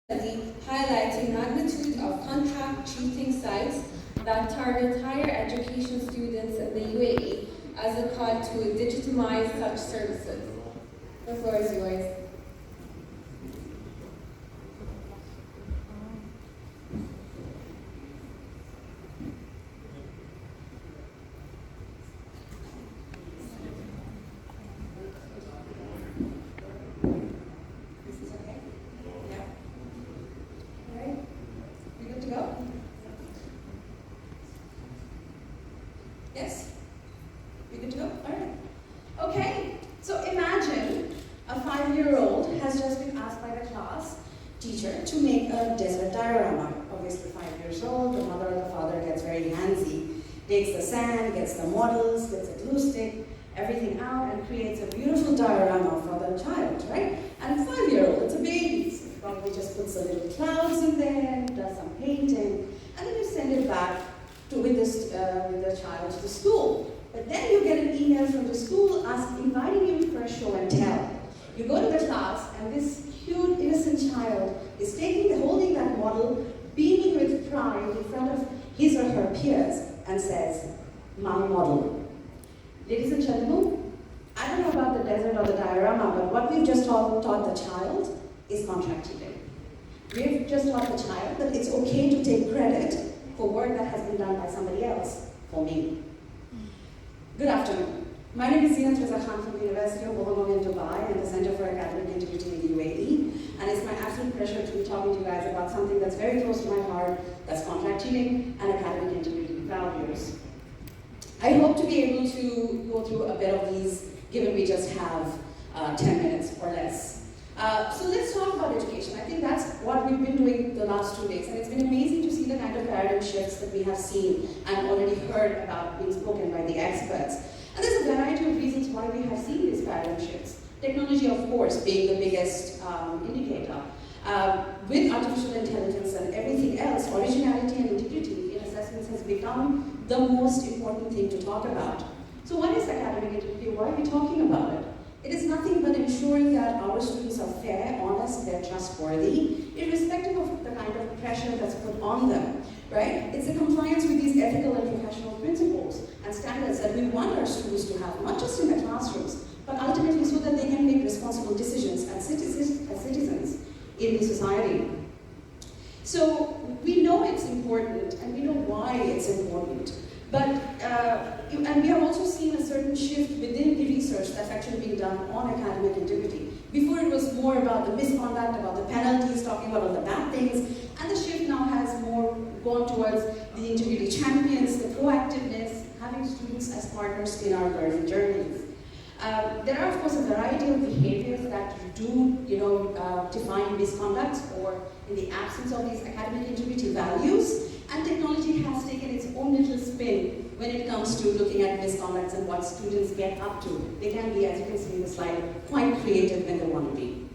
study highlighting magnitude of contract cheating sites that target higher education students in the UAE as a call to legitimize such services. The floor is yours. Yes? We good to go? All right. Okay, so imagine a 5-year-old has just been asked by the class teacher to make a desert diorama. Obviously 5 years old, the mother or the father gets very handsy, takes the sand, gets the models, gets a glue stick, everything out and creates a beautiful diorama for the child, right? And 5-year-old, it's a baby, so probably just puts a little clouds in there, does some painting, and then you send it back with the child to the school. But then you get an email from the school inviting you for a show and tell. You go to the class and this cute, innocent child is holding that model, beaming with pride in front of his or her peers and says, "My model." Ladies and gentlemen, I don't know about the desert or the diorama, but what we've just taught the child is contract cheating. We've just taught the child that it's okay to take credit for work that has been done by somebody else, for me. Good afternoon. My name is Zinat Reza Khan from the University of Wollongong in Dubai and the Center for Academic Integrity in the UAE. And it's my absolute pleasure to be talking to you guys about something that's very close to my heart, that's contract cheating and academic integrity values. I hope to be able to go through a bit of these, given we just have 10 minutes or less. So let's talk about education. I think that's what we've been doing the last 2 days, and it's been amazing to see the kind of paradigm shifts that we have seen and already heard about being spoken by the experts. And there's a variety of reasons why we have seen these paradigm shifts. Technology, of course, being the biggest indicator. With artificial intelligence and everything else, originality and integrity in assessments has become the most important thing to talk about. So what is academic integrity? Why are we talking about it? It is nothing but ensuring that our students are fair, honest, they're trustworthy, irrespective of the kind of pressure that's put on them, right? It's the compliance with these ethical and professional principles and standards that we want our students to have, not just in the classrooms, but ultimately so that they can make responsible decisions as citizens in the society. So we know it's important, and we know why it's important. But, and we have also seen a certain shift within the research that's actually being done on academic integrity. Before it was more about the misconduct, about the penalties, talking about all the bad things, and the shift now has more gone towards the integrity champions, the proactiveness, having students as partners in our learning journeys. There are, of course, a variety of behaviors that do, define misconduct or in the absence of these academic integrity values. And technology has taken its own little spin when it comes to looking at misconducts and what students get up to. They can be, as you can see in the slide, quite creative when they want to be.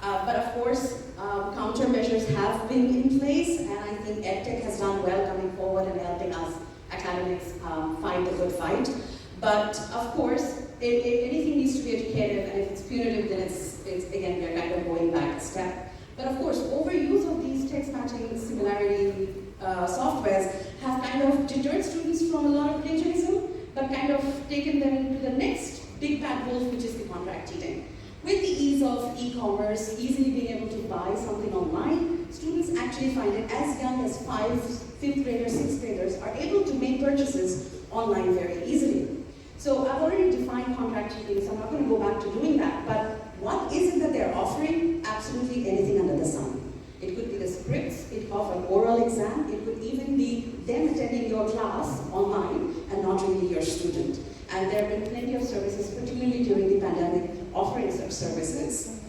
But of course, countermeasures have been in place, and I think EdTech has done well coming forward and helping us academics fight the good fight. But of course, if anything needs to be educative, and if it's punitive, then it's again, we're kind of going back a step. But of course, overuse of these text matching similarity softwares have kind of deterred students from a lot of plagiarism, but kind of taken them into the next big bad wolf, which is the contract cheating. With the ease of e-commerce, easily being able to buy something online, students actually find it as young as 5th graders, 6th graders are able to make purchases online very easily. So I've already defined contract cheating, so I'm not going to go back to doing that, but what is it that they're offering? Absolutely anything under the sun. It could be the scripts, it could offer an oral exam, it could even be them attending your class online and not really your student. And there have been plenty of services, particularly during the pandemic, offering such services.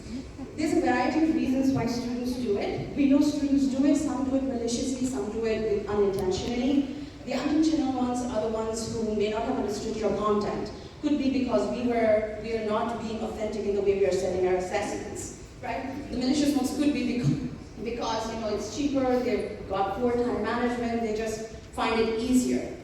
There's a variety of reasons why students do it. We know students do it, some do it maliciously, some do it unintentionally. The unintentional ones are the ones who may not have understood your content. Could be because we are not being authentic in the way we are setting our assessments, right? The malicious ones could be because it's cheaper, they've got poor time management, they just find it easier.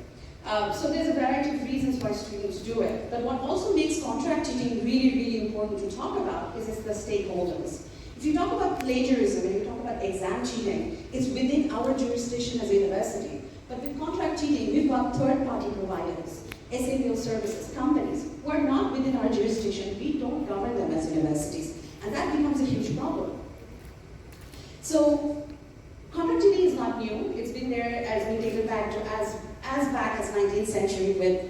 So there's a variety of reasons why students do it. But what also makes contract cheating really, really important to talk about is the stakeholders. If you talk about plagiarism and you talk about exam cheating, it's within our jurisdiction as a university. But with contract cheating, we've got third-party providers, SAPL services, companies who are not within our jurisdiction. We don't govern them as universities, and that becomes a huge problem. So, contract cheating is not new. It's been there as we take it back to as back as 19th century with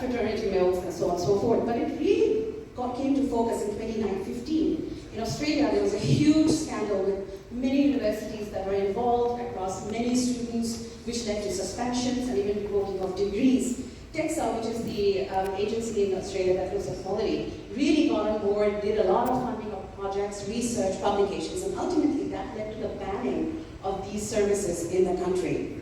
fraternity mills and so on and so forth. But it really came to focus in 2015. In Australia, there was a huge scandal with many universities that were involved across many students, which led to suspensions and even revoking of degrees. TEXA, which is the agency in Australia that looks at quality, really got on board, did a lot of funding of projects, research, publications, and ultimately that led to the banning of these services in the country.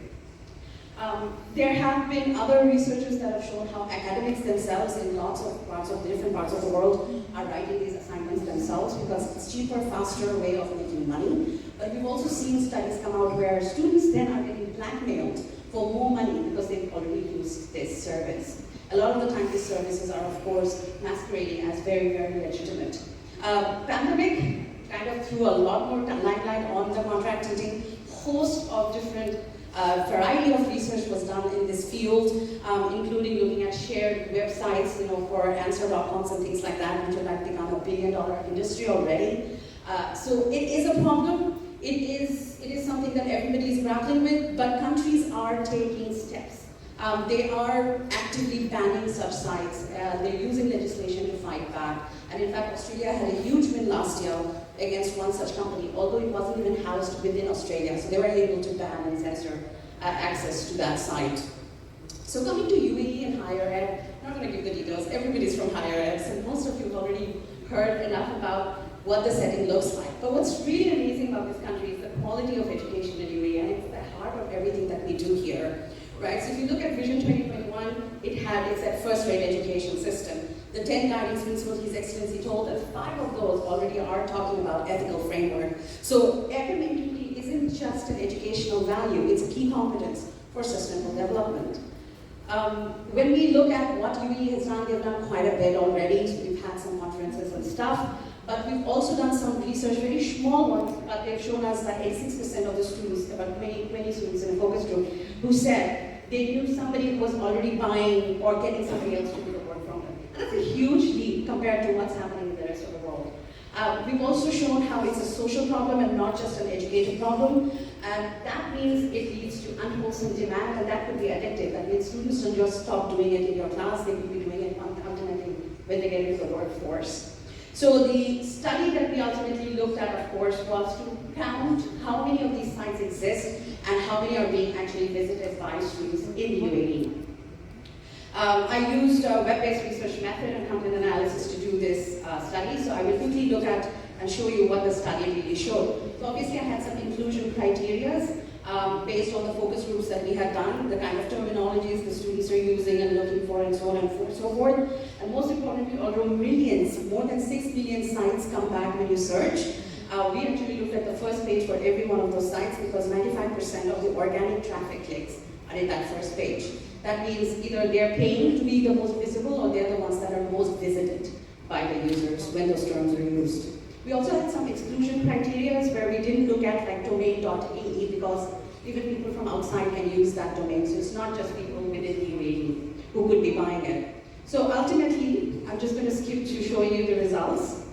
There have been other researchers that have shown how academics themselves in lots of different parts of the world are writing these assignments themselves because it's cheaper, faster way of making money. But we've also seen studies come out where students then are getting blackmailed for more money because they've already used this service. A lot of the time these services are of course masquerading as very, very legitimate. Pandemic kind of threw a lot more limelight on the contract cheating. Host of different variety of research was done in this field, including looking at shared websites, for answer.coms and things like that, which have like become $1 billion industry already. So it is a problem. It is something that everybody is grappling with, but countries are taking steps. They are actively banning such sites. They're using legislation to fight back. And in fact, Australia had a huge win last year against one such company, although it wasn't even housed within Australia. So they were able to ban and censor access to that site. So coming to UAE and higher ed, I'm not going to give the details. Everybody's from higher ed, so most of you have already heard enough about what the setting looks like. But what's really amazing about this country is the quality of education in UAE, and it's the heart of everything that we do here. Right? So if you look at Vision 2021, it's that first-rate education system. The 10 guiding principles His Excellency told us, 5 of those already are talking about ethical framework. So equanimity isn't just an educational value, it's a key competence for sustainable development. When we look at what UAE has done, they've done quite a bit already. So we've had some conferences and stuff, but we've also done some research, very small ones, but they've shown us that 86% of the students, about 20 students in a focus group, who said they knew somebody who was already buying or getting somebody else to do the work from them. And that's a huge leap compared to what's happening in the rest of the world. We've also shown how it's a social problem and not just an educative problem. And that means it leads to unwholesome demand, and that could be addictive. That means students don't just stop doing it in your class, they could be doing it ultimately when they get into the workforce. So the study that we ultimately looked at, of course, was to count how many of these sites exist and how many are being actually visited by students in the UAE. I used a web-based research method and content analysis to do this study, so I will quickly look at and show you what the study really showed. So obviously I had some inclusion criteria based on the focus groups that we had done, the kind of terminologies the students are using and looking for, and so on and so forth. And most importantly, although millions, more than 6 million sites come back when you search, we actually looked at the first page for every one of those sites because 95% of the organic traffic clicks are in that first page. That means either they're paying to be the most visible or they're the ones that are most visited by the users when those terms are used. We also had some exclusion criteria where we didn't look at like domain.ae because even people from outside can use that domain. So it's not just people within the UAE who could be buying it. So ultimately, I'm just going to skip to show you the results.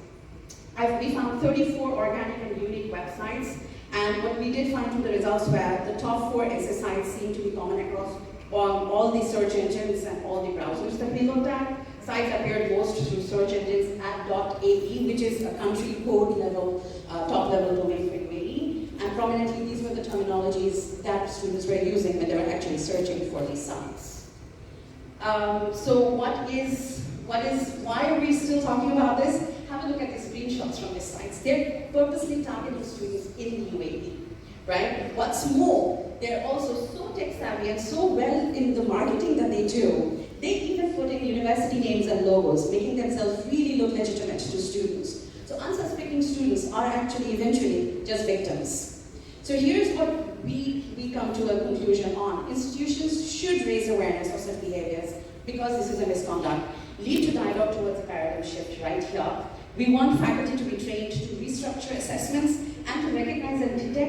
We found 34 organic and unique websites, and what we did find from the results were the top 4 SSIs seem to be common across all the search engines and all the browsers that we looked at. Sites appeared most through search engines at .ae, which is a country code level, top level domain for UAE, and prominently these were the terminologies that students were using when they were actually searching for these sites. So why are we still talking about this? Have a look at the screenshots from these sites. They're purposely targeting students in the UAE, right? What's more, they're also so tech savvy and so well in the marketing that they do, they even put in university names and logos, making themselves really look legitimate to students. So unsuspecting students are actually eventually just victims. So here's what we come to a conclusion on. Institutions should raise awareness of such behaviors because this is a misconduct. Lead to dialogue towards a paradigm shift right here. We want faculty to be trained to restructure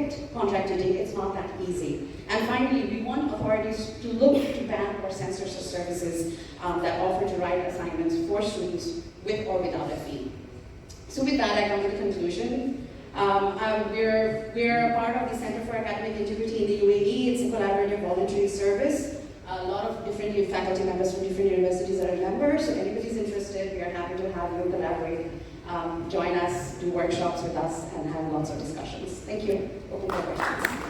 quit contract tutoring, it's not that easy. And finally, we want authorities to look to ban or censor such services that offer to write assignments for students with or without a fee. So with that, I come to the conclusion. We're a part of the Center for Academic Integrity in the UAE. It's a collaborative voluntary service. A lot of different faculty members from different universities are members, so anybody's interested, we are happy to have you collaborate. Join us, do workshops with us, and have lots of discussions. Thank you. Open for questions.